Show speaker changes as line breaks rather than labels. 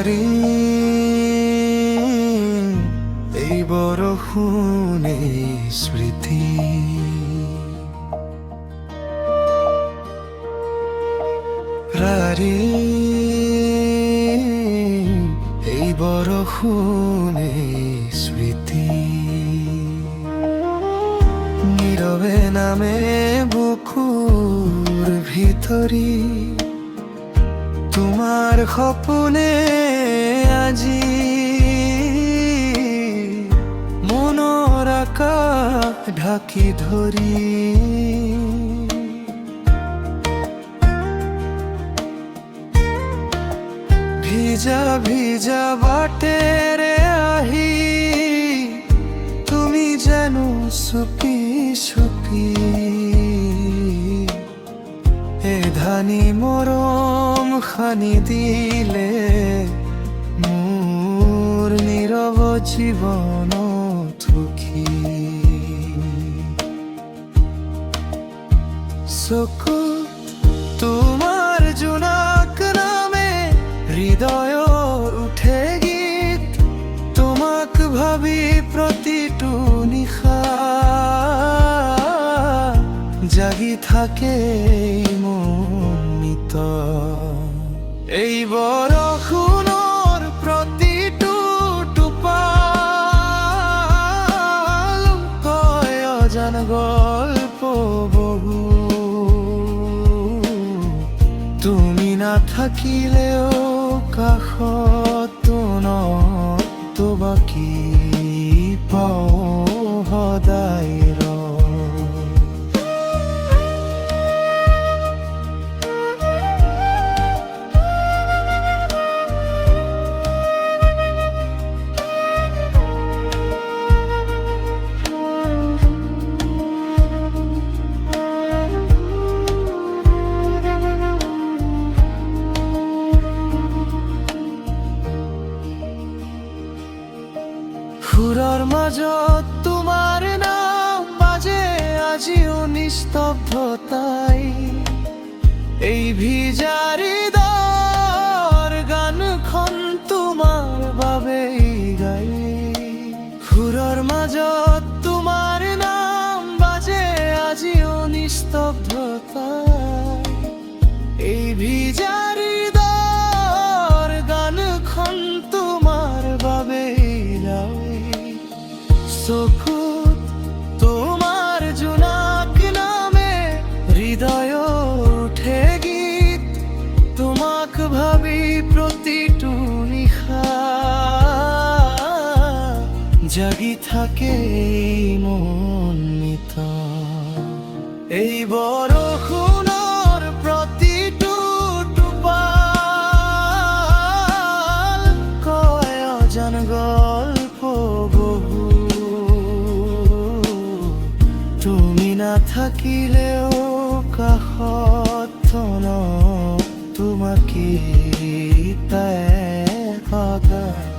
প্রাণী এই বরষুণে স্মৃতি প্রাণী এই বরষুণে স্মৃতি নীরবে নামে বুকুর ভিতরি তোমার সপোনে আজি মনৰ আকাশ ঢাকি ধৰি ভিজা ভিজা বাটেৰে আহি তুমি জানো চুপি চুপি এধানি মৰম খানি দিলে মোৰ নীৰৱ জীৱন সুখী চকুত তোমাৰ জোনাক নামে হৃদয় উঠে গীত তোমাক ভাবি প্ৰতিটো নিশা জাগি থাকে মনিত এই বৰষুণৰ প্ৰতিটো টোপাল কয় অজান গল্প বহু তুমি নাথাকিলেও কাষত তো বাকী পাওঁ সদায় সুৰৰ মাজত তোমাৰ নাম বাজে আজিও নিস্তব্ধতাই এই ভিজা হৃদয়ৰ গানখন তোমাৰ বাবেই গাই সুৰৰ মাজত তোমাৰ নাম বাজে আজিও নিস্তব্ধতাই এই ভিজা হৃদয়ৰ গানখন তোমাৰ বাবেই গাই চকুত তোমাৰ জোনাক নামে হৃদয় উঠে গীত তোমাক ভাবি প্ৰতিটো নিশা জাগি থাকে মনিত এই বৰষুণৰ প্ৰতিটো টোপাল কয় অজান গল্প বহু তুমি নাথাকিলেও কাষত তোমাকে পায় সদায়